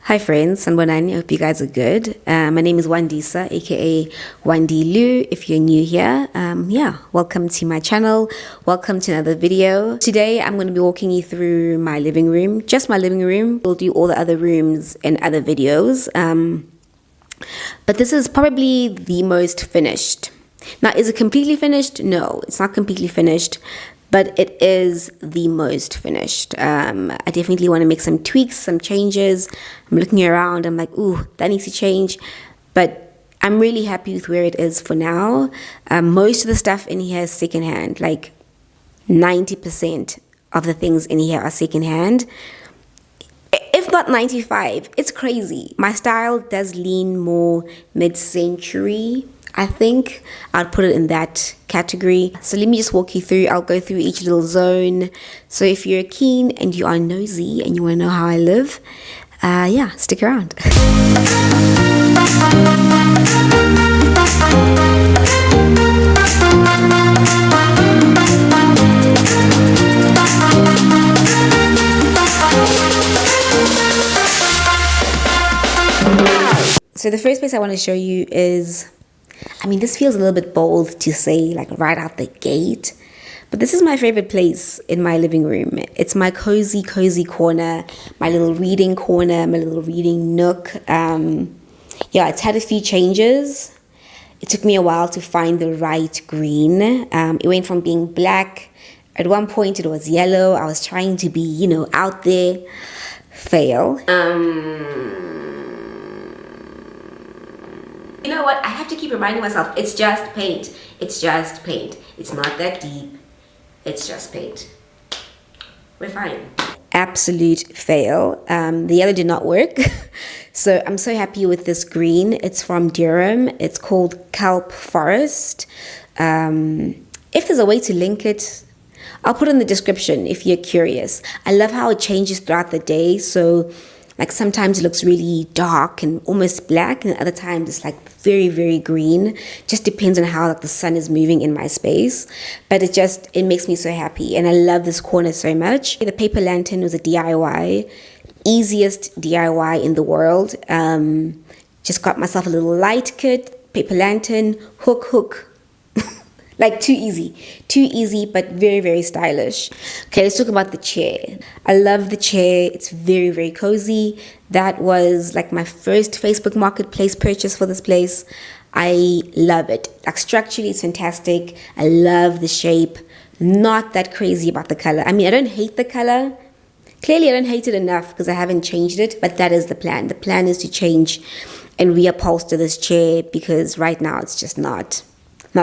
Hi friends, Sanbonani. I hope you guys are good. My name is Wandisa, aka Wandi Lu. If you're new here, welcome to my channel. Welcome to another video. Today I'm going to be walking you through my living room, just my living room. We'll do all the other rooms in other videos. But this is probably the most finished. Now, is it completely finished? No, it's not completely finished, but it is the most finished. I definitely want to make some tweaks, some changes. I'm looking around, I'm like, ooh, that needs to change. But I'm really happy with where it is for now. Most of the stuff in here is secondhand, like 90% of the things in here are secondhand. If not 95, it's crazy. My style does lean more mid-century, I think. I'd put it in that category. So let me just walk you through. I'll go through each little zone. So if you're keen and you are nosy and you want to know how I live, stick around. So the first place I want to show you is, this feels a little bit bold to say like right out the gate, but this is my favorite place in my living room. It's my cozy corner, my little reading corner, my little reading nook. It's had a few changes. It took me a while to find the right green. It went from being black. At one point it was yellow. I was trying to be, out there. Fail. You know what? I have to keep reminding myself, it's just paint. It's just paint. It's not that deep. It's just paint. We're fine. Absolute fail. The yellow did not work. So I'm so happy with this green. It's from Durham. It's called Kelp Forest. If there's a way to link it, I'll put it in the description if you're curious. I love how it changes throughout the day. So like sometimes it looks really dark and almost black, and other times it's like very, very green. Just depends on how like the sun is moving in my space. But it makes me so happy, and I love this corner so much. The paper lantern was a DIY, easiest DIY in the world. Just got myself a little light kit, paper lantern, hook. Like too easy, but very, very stylish. Okay, let's talk about the chair. I love the chair. It's very, very cozy. That was like my first Facebook Marketplace purchase for this place. I love it. Like structurally, it's fantastic. I love the shape. Not that crazy about the color. I don't hate the color. Clearly, I don't hate it enough because I haven't changed it, but that is the plan. The plan is to change and reupholster this chair because right now it's just not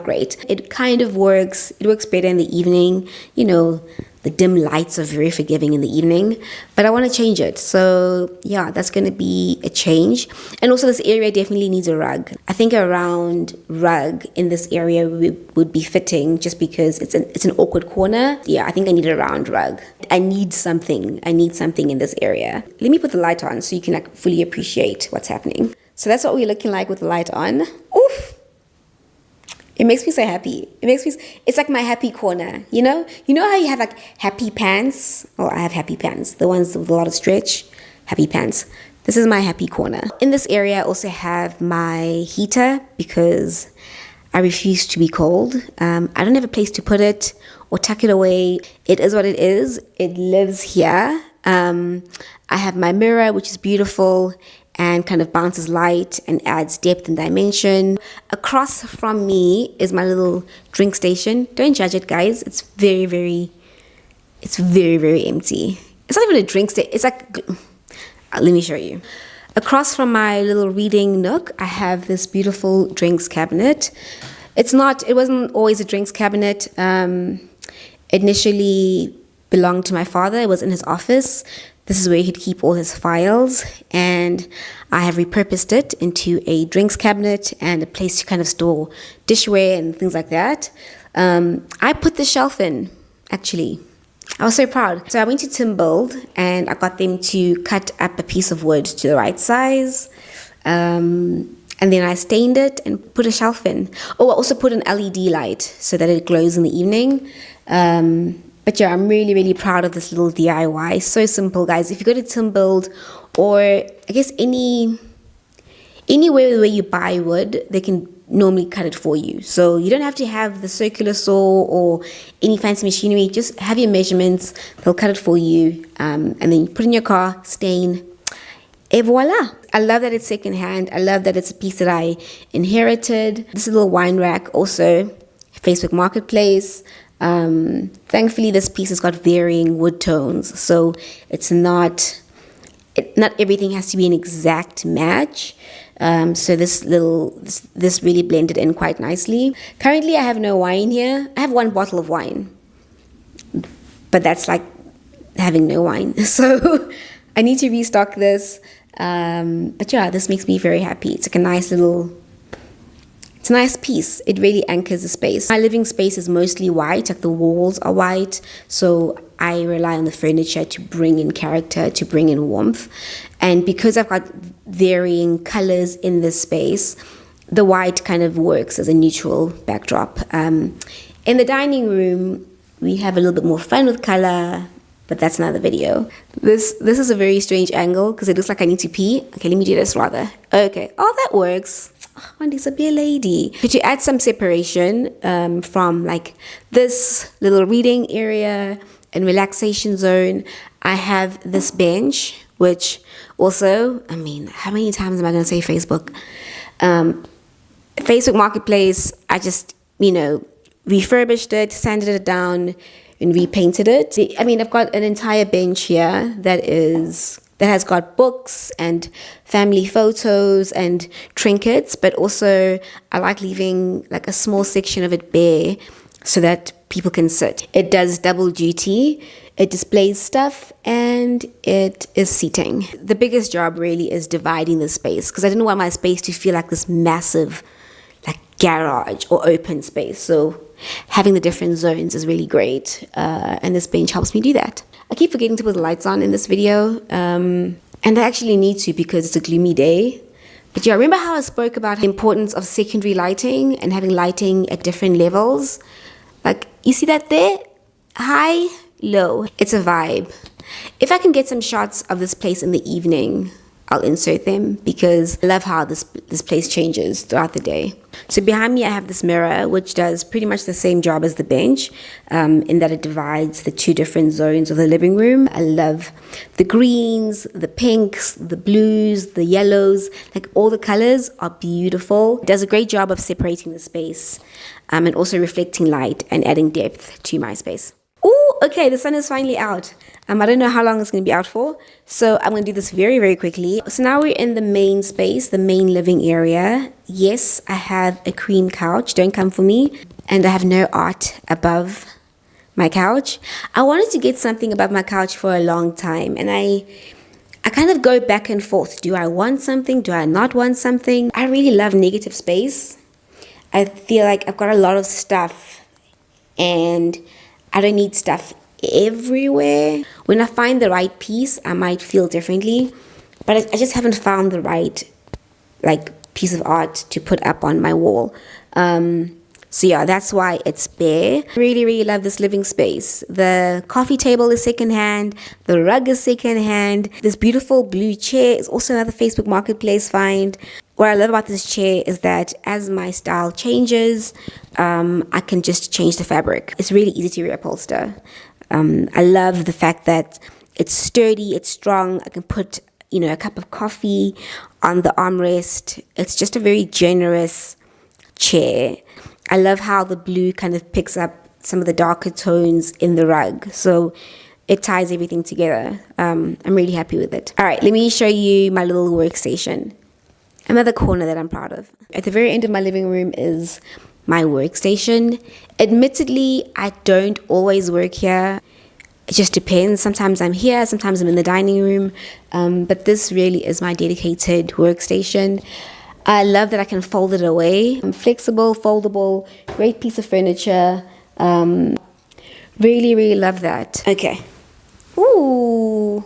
great. It kind of works. It works better in the evening. The dim lights are very forgiving in the evening, but I want to change it. So yeah, that's going to be a change. And also this area definitely needs a rug. I think a round rug in this area would be fitting just because it's an awkward corner. Yeah, I think I need a round rug. I need something in this area. Let me put the light on so you can like fully appreciate what's happening. So that's what we're looking like with the light on. Oof. It makes me so happy. It's like my happy corner, You know how you have like happy pants? Oh, I have happy pants. The ones with a lot of stretch, happy pants. This is my happy corner. In this area, I also have my heater because I refuse to be cold. I don't have a place to put it or tuck it away. It is what it is. It lives here. I have my mirror, which is beautiful and kind of bounces light and adds depth and dimension. Across from me is my little drink station. Don't judge it, guys. It's very, very empty. It's not even a drink station. It's like, let me show you. Across from my little reading nook, I have this beautiful drinks cabinet. It wasn't always a drinks cabinet. Initially belonged to my father. It was in his office. This is where he'd keep all his files, and I have repurposed it into a drinks cabinet and a place to kind of store dishware and things like that. I put the shelf in, actually. I was so proud. So I went to Tim Build and I got them to cut up a piece of wood to the right size. And then I stained it and put a shelf in. Oh, I also put an LED light so that it glows in the evening. But yeah, I'm really, really proud of this little DIY. So simple, guys. If you go to Tim Build, or I guess anywhere where you buy wood, they can normally cut it for you. So you don't have to have the circular saw or any fancy machinery. Just have your measurements. They'll cut it for you. And then you put it in your car, stain, et voila. I love that it's secondhand. I love that it's a piece that I inherited. This is a little wine rack, also Facebook Marketplace. Thankfully, this piece has got varying wood tones, so it's not everything has to be an exact match. So this really blended in quite nicely. Currently, I have no wine here. I have one bottle of wine, but that's like having no wine. So I need to restock this. But yeah, this makes me very happy. It's like a nice piece. It really anchors the space. My living space is mostly white, like the walls are white. So I rely on the furniture to bring in character, to bring in warmth. And because I've got varying colors in this space, the white kind of works as a neutral backdrop. In the dining room, we have a little bit more fun with color, but that's another video. This is a very strange angle because it looks like I need to pee. Okay, let me do this rather. Okay, oh, that works. Oh, Wandi's a beer lady. So to add some separation from like this little reading area and relaxation zone, I have this bench, which also, I mean, how many times am I going to say Facebook? Facebook Marketplace, I just, refurbished it, sanded it down, and repainted it. I mean, I've got an entire bench here that has got books and family photos and trinkets, but also I like leaving like a small section of it bare so that people can sit. It does double duty. It displays stuff and it is seating. The biggest job really is dividing the space because I didn't want my space to feel like this massive like garage or open space. So having the different zones is really great, and this bench helps me do that. I keep forgetting to put the lights on in this video, and I actually need to because it's a gloomy day. But yeah, remember how I spoke about the importance of secondary lighting and having lighting at different levels? Like, you see that there? High, low. It's a vibe. If I can get some shots of this place in the evening, I'll insert them because I love how this place changes throughout the day. So behind me, I have this mirror, which does pretty much the same job as the bench, in that it divides the two different zones of the living room. I love the greens, the pinks, the blues, the yellows, like all the colors are beautiful. It does a great job of separating the space, and also reflecting light and adding depth to my space. Oh, okay, the sun is finally out. I don't know how long it's going to be out for, so I'm going to do this very, very quickly. So now we're in the main space, the main living area. Yes, I have a cream couch, don't come for me, and I have no art above my couch. I wanted to get something above my couch for a long time, and I kind of go back and forth. Do I want something? Do I not want something? I really love negative space. I feel like I've got a lot of stuff, and I don't need stuff everywhere. When I find the right piece, I might feel differently, but I just haven't found the right piece of art to put up on my wall. So yeah, that's why it's bare. I really, really love this living space. The coffee table is secondhand. The rug is secondhand. This beautiful blue chair is also another Facebook Marketplace find. What I love about this chair is that as my style changes, I can just change the fabric. It's really easy to reupholster. I love the fact that it's sturdy, it's strong. I can put, a cup of coffee on the armrest. It's just a very generous chair. I love how the blue kind of picks up some of the darker tones in the rug. So it ties everything together. I'm really happy with it. All right, let me show you my little workstation. Another corner that I'm proud of. At the very end of my living room is my workstation. Admittedly, I don't always work here. It just depends. Sometimes I'm here, sometimes I'm in the dining room. But this really is my dedicated workstation. I love that I can fold it away. Flexible, foldable, great piece of furniture. Really, really love that. Okay. Ooh,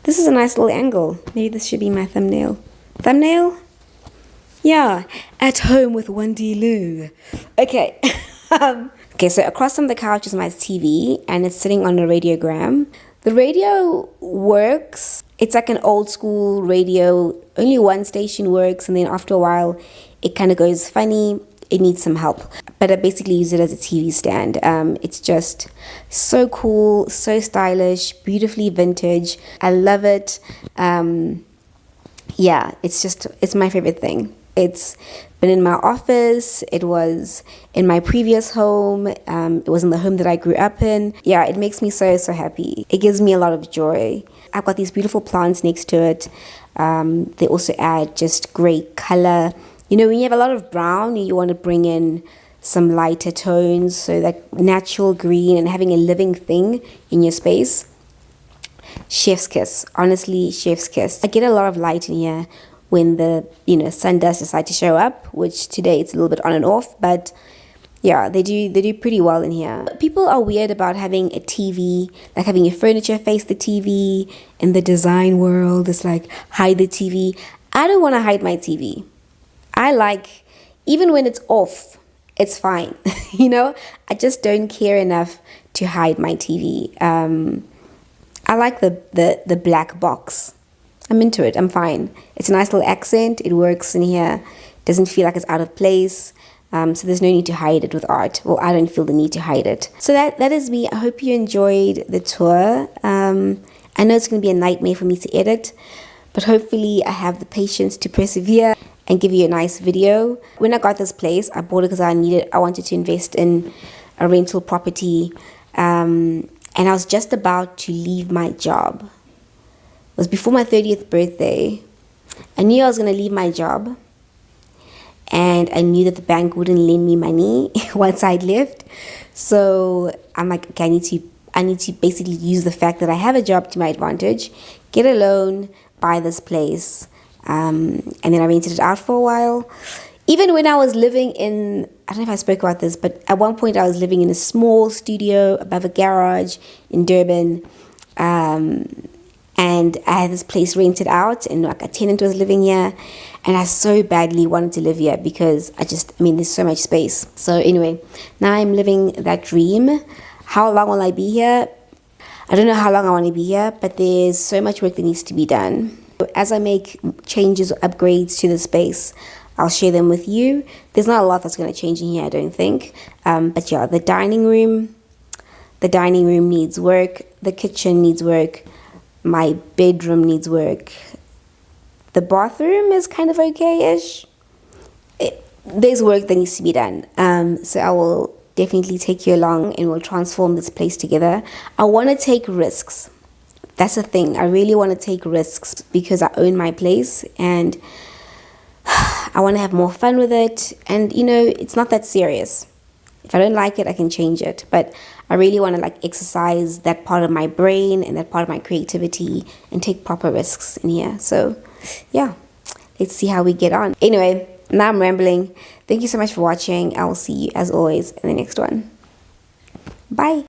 this is a nice little angle. Maybe this should be my thumbnail. Thumbnail? Yeah, at home with Wandi Lou. Okay. Okay, so across from the couch is my TV, and it's sitting on a radiogram. The radio works. It's like an old school radio. Only one station works, and then after a while, it kind of goes funny. It needs some help. But I basically use it as a TV stand. It's just so cool, so stylish, beautifully vintage. I love it. Yeah, it's my favorite thing. It's been in my office. It was in my previous home. It was in the home that I grew up in. Yeah, it makes me so, so happy. It gives me a lot of joy. I've got these beautiful plants next to it. They also add just great color. You know, when you have a lot of brown, you want to bring in some lighter tones, so like natural green and having a living thing in your space. Chef's kiss. Honestly, chef's kiss. I get a lot of light in here when the sun does decide to show up, which today it's a little bit on and off, but yeah, they do pretty well in here. People are weird about having a TV, like having your furniture face the TV. In the design world, it's like hide the TV. I don't want to hide my TV. I like, even when it's off, it's fine. I just don't care enough to hide my TV. I like the black box. I'm into it. I'm fine. It's a nice little accent. It works in here. Doesn't feel like it's out of place. So there's no need to hide it with art. Well, I don't feel the need to hide it. So that is me. I hope you enjoyed the tour. I know it's going to be a nightmare for me to edit, but hopefully I have the patience to persevere and give you a nice video. When I got this place, I bought it because I wanted to invest in a rental property. And I was just about to leave my job. It was before my 30th birthday. I knew I was going to leave my job, and I knew that the bank wouldn't lend me money once I'd left. So I'm like, okay, I need to basically use the fact that I have a job to my advantage, get a loan, buy this place, and then I rented it out for a while. Even when I was living in, I don't know if I spoke about this, but at one point I was living in a small studio above a garage in Durban. And I had this place rented out, and like a tenant was living here, and I so badly wanted to live here because there's so much space. So anyway, now I'm living that dream. How long will I be here? I don't know how long I want to be here, but there's so much work that needs to be done. As I make changes or upgrades to the space, I'll share them with you. There's not a lot that's going to change in here, I don't think. But yeah, the dining room needs work. The kitchen needs work. My bedroom needs work. The bathroom is kind of okay-ish. There's work that needs to be done. So I will definitely take you along and we'll transform this place together. I want to take risks. That's the thing. I really want to take risks because I own my place and I want to have more fun with it. And, it's not that serious. If I don't like it, I can change it. But I really want to exercise that part of my brain and that part of my creativity and take proper risks in here. So, yeah, let's see how we get on. Anyway, now I'm rambling. Thank you so much for watching. I will see you, as always, in the next one. Bye.